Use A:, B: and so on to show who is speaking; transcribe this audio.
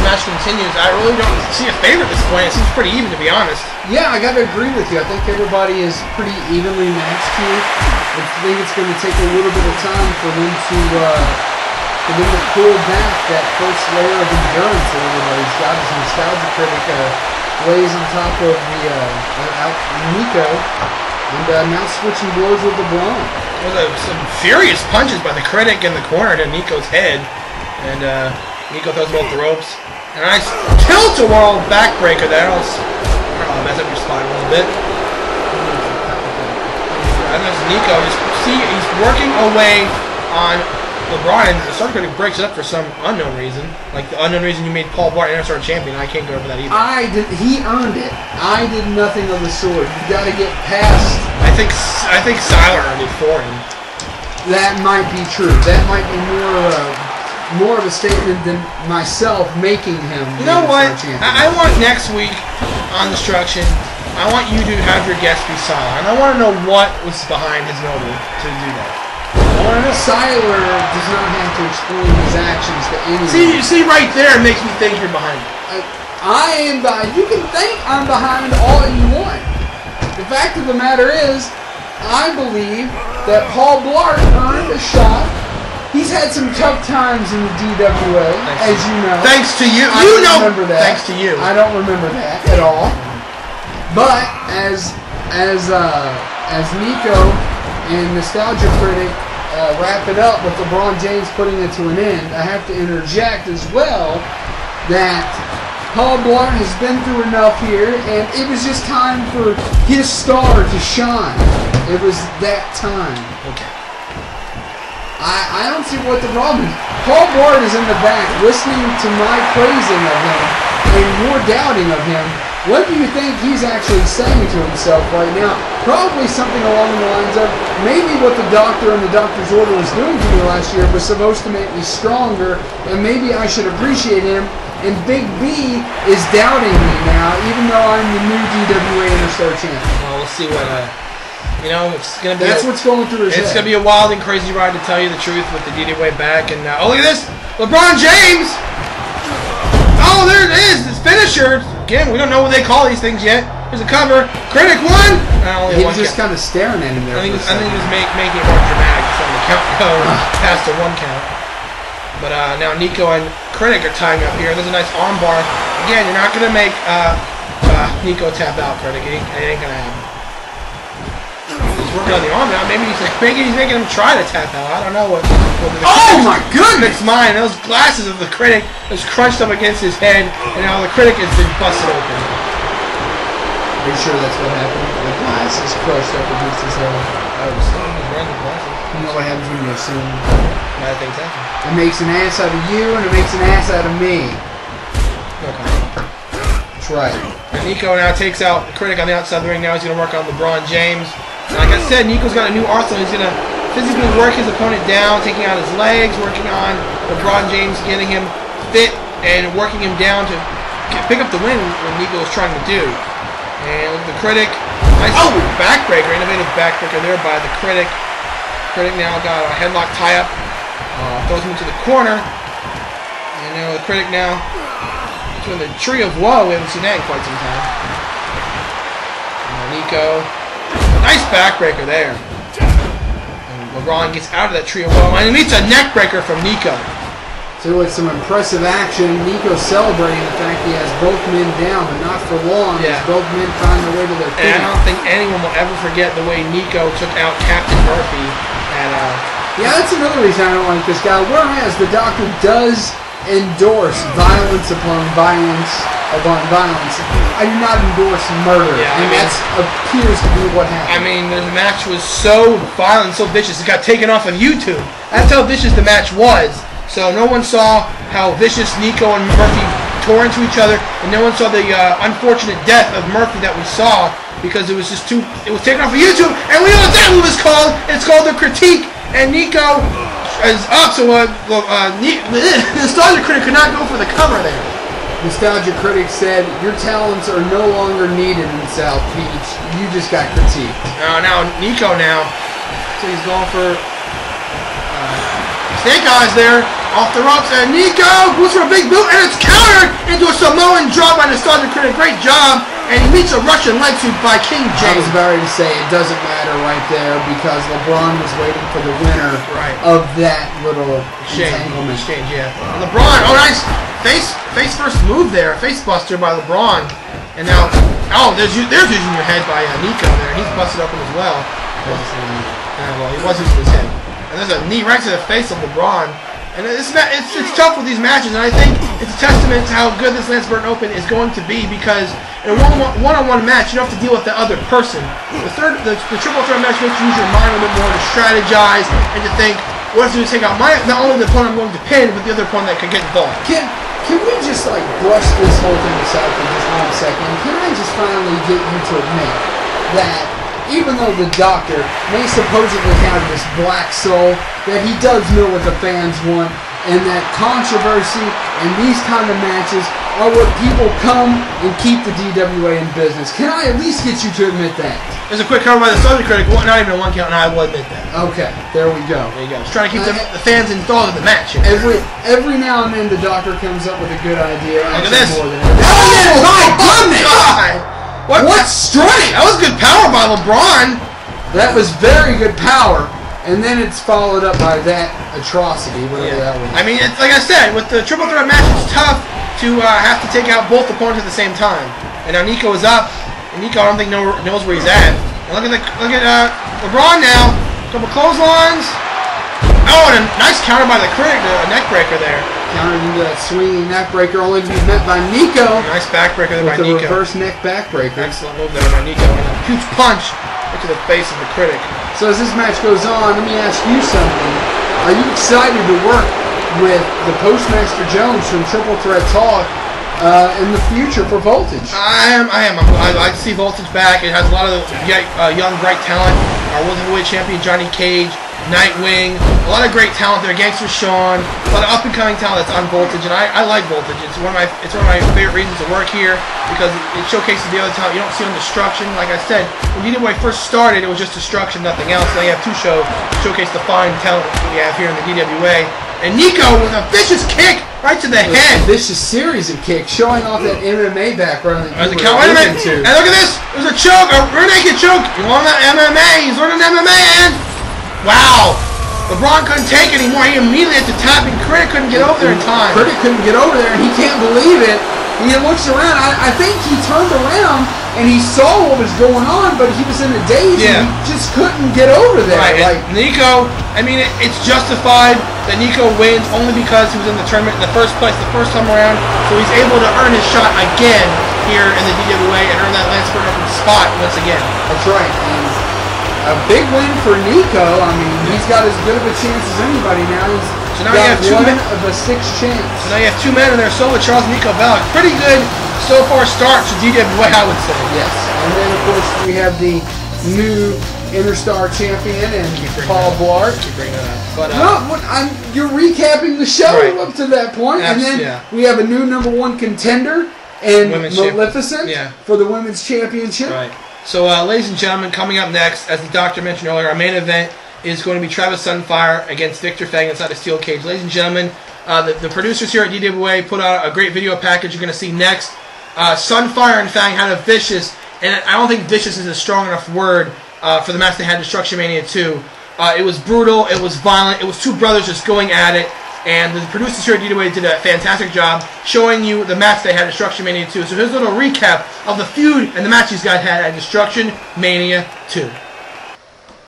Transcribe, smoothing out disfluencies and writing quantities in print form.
A: match continues, I really don't see a favorite at this point. It seems pretty even, to be honest.
B: Yeah, I got to agree with you. I think everybody is pretty evenly matched here. I think it's going to take a little bit of time for them to pull back that first layer of endurance that everybody's got. As Nostalgia Critic lays on top of Niko, and now switching blows with LeBron.
A: There was some furious punches by the Critic in the corner to Niko's head, and Niko throws him off the ropes. And a nice tilt-a-whirl backbreaker there. I don't know, mess up your spine a little bit. And there's Niko. Just see, he's working away on LeBron, and the Nostalgia Critic breaks it up for some unknown reason. Like the unknown reason you made Paul Blart Interstar champion. I can't go over that either.
B: He earned it. I did nothing of the sort. You got to get past.
A: I think Siler earned it for him.
B: That might be true. That might be more of a statement than myself making him.
A: You know what? I want next week on Destruction, I want you to have your guest be Siler, and I want to know what was behind his motive to do that.
B: Siler does not have to explain his actions to anyone.
A: See right there makes me think you're behind it.
B: I am behind. You can think I'm behind all you want. The fact of the matter is, I believe that Paul Blart earned a shot. He's had some tough times in the DWA, as you know.
A: Thanks to you.
B: I don't remember that.
A: Thanks to you.
B: I don't remember that at all. But as Niko and Nostalgia Critic wrap it up with LeBron James putting it to an end, I have to interject as well that Paul Blart has been through enough here, and it was just time for his star to shine. It was that time.
A: Okay.
B: I don't see what the problem is. Paul Blart is in the back listening to my praising of him and more doubting of him. What do you think he's actually saying to himself right now? Probably something along the lines of, maybe what the doctor and the doctor's order was doing to me last year was supposed to make me stronger, and maybe I should appreciate him. And Big B is doubting me now, even though I'm the new DWA-Universe champion.
A: Well, we'll see what, it's going to be...
B: That's what's going through his head.
A: It's going to be a wild and crazy ride, to tell you the truth, with the DWA back. And, oh, look at this! LeBron James! Oh, there it is! This finisher! Again, we don't know what they call these things yet. There's a cover. Critic won!
B: He was just kind of staring at him there.
A: I think he was making it more dramatic, so the count go past the 1 count. But now Niko and Critic are tying up here. There's a nice arm bar. Again, you're not going to make Niko tap out, Critic. It ain't going to happen. He's working on the arm now. Maybe he's making him try to tap out. I don't know what
B: oh my goodness!
A: It's mine. Those glasses of the Critic is crunched up against his head, and now the Critic has been busted open.
B: Are you sure that's what happened? The glasses crushed up against his head.
A: I was wearing the glasses.
B: You know what happens when you assume?
A: Bad things happen.
B: It makes an ass out of you, and it makes an ass out of me.
A: Okay.
B: That's right.
A: And Niko now takes out the Critic on the outside of the ring. Now he's going to work on LeBron James. And like I said, Niko's got a new arsenal. He's going to physically work his opponent down, taking out his legs, working on LeBron James, getting him fit, and working him down to pick up the win, what Niko was trying to do. And look at the Critic. Nice backbreaker, innovative backbreaker there by the Critic. Critic now got a headlock tie-up. Throws him into the corner. And now the Critic now doing the tree of woe. We haven't seen that in quite some time. Niko. Nice backbreaker there. And LeBron gets out of that tree of woe. And he meets a neck breaker from Niko.
B: So it's some impressive action. Niko celebrating the fact he has both men down, but not for long.
A: Yeah.
B: As both men find their way to their feet.
A: And I don't think anyone will ever forget the way Niko took out Captain Murphy. And
B: yeah, that's another reason I don't like this guy. Whereas the Doctor does endorse violence upon violence upon violence, I do not endorse murder. Yeah, and that appears to be what happened.
A: I mean, the match was so violent, so vicious, it got taken off of YouTube. That's how vicious the match was. So no one saw how vicious Niko and Murphy tore into each other, and no one saw the unfortunate death of Murphy that we saw, because it was just it was taken off of YouTube, and we know what that move is called. It's called The Critique, and Niko is up, so Nostalgia Critic could not go for the cover there.
B: Nostalgia Critic said, your talents are no longer needed in South Beach. You just got critiqued.
A: Now Niko so he's going for Snake Eyes there. Off the ropes, and Niko goes for a big boot, and it's countered into a Samoan drop by the Nostalgia Critic. Great job, and he meets a Russian leg sweep by King James.
B: I was about to say it doesn't matter right there because LeBron was waiting for the winner of that little entanglement.
A: Exchange, yeah. And LeBron, oh nice face first move there, face buster by LeBron, and now there's using your head by Niko there. He's busted open as well. Well, he was using his head, and there's a knee right to the face of LeBron. And it's tough with these matches, and I think it's a testament to how good this Lance Burton Open is going to be, because in a one-on-one match, you don't have to deal with the other person. The triple threat match makes you use your mind a little bit more to strategize and to think, what if I do to take out not only the opponent I'm going to pin, but the other opponent that could get involved.
B: Can we just like brush this whole thing aside for just 1 second? Can I just finally get you to admit that even though the Doctor may supposedly have this black soul, that he does know what the fans want, and that controversy and these kind of matches are what people come and keep the DWA in business? Can I at least get you to admit that?
A: There's a quick cover by the Nostalgia Critic, not even a 1 count, and I will admit that.
B: Okay, there we go.
A: There you go. Just trying to keep the fans enthralled in the match.
B: Every now and then the Doctor comes up with a good idea.
A: Look at this.
B: Oh my goodness!
A: God!
B: What strength!
A: That was good power by LeBron.
B: That was very good power. And then it's followed up by that atrocity, whatever that was.
A: I mean, it's like I said, with the triple threat match, it's tough to have to take out both opponents at the same time. And now Niko is up, and Niko I don't think knows where he's at. And look at LeBron now, a couple clotheslines. Oh, and a nice counter by the Critic, a neck breaker there.
B: Countered into that swinging neck breaker, only to be met by Niko.
A: Nice backbreaker there by Niko.
B: With the reverse neck backbreaker.
A: Excellent move there by Niko, and a huge punch into the face of the Critic.
B: So as this match goes on, let me ask you something. Are you excited to work with the Postmaster Jones from Triple Threat Talk in the future for Voltage?
A: I am. I like to see Voltage back. It has a lot of young, bright talent. Our World Heavyweight Champion Johnny Cage, Nightwing, a lot of great talent there. Gangster Sean, a lot of up-and-coming talent that's on Voltage, and I like Voltage. It's one of my favorite reasons to work here, because it showcases the other talent you don't see on Destruction. Like I said, when DWA first started, it was just Destruction, nothing else. Now you have two shows to showcase the fine talent we have here in the DWA. And Niko with a vicious kick right to the head.
B: A vicious series of kicks, showing off that MMA background that you were
A: wait a minute.
B: to.
A: And look at this. There's a choke, a rear naked choke. You want that MMA? He's learning MMA, and wow. LeBron couldn't take it anymore. He immediately had to tap, and Critic couldn't get over there in time.
B: Critic couldn't get over there, and he can't believe it. He looks around. I think he turned around, and he saw what was going on, but he was in a daze, and he just couldn't get over there.
A: Right, like Niko, I mean, it's justified that Niko wins only because he was in the tournament in the first place the first time around, so he's able to earn his shot again here in the DWA and earn that Lance Burton Open spot once again.
B: That's right. And a big win for Niko. I mean, he's got as good of a chance as anybody now.
A: So now you have
B: one of a 6 chance.
A: So now you have 2 men in there, Solo Charles and Niko Bellic. Pretty good so far start to DWA, I would say.
B: Yes. And then, of course, we have the new Interstar champion and Paul Blart.
A: Keep bringing that up.
B: But you're recapping the show up to that point. And then we have a new #1 contender and Maleficent for the Women's Championship.
A: Right. So, ladies and gentlemen, coming up next, as the Doctor mentioned earlier, our main event is going to be Travis Sunfire against Victor Fang inside a steel cage. Ladies and gentlemen, the producers here at DWA put out a great video package you're going to see next. Sunfire and Fang had a vicious, and I don't think vicious is a strong enough word for the match they had, Destruction Mania 2. It was brutal, it was violent, it was two brothers just going at it, and the producers here at DWA did a fantastic job showing you the match they had at Destruction Mania 2. So here's a little recap of the feud and the match these guys had at Destruction Mania 2.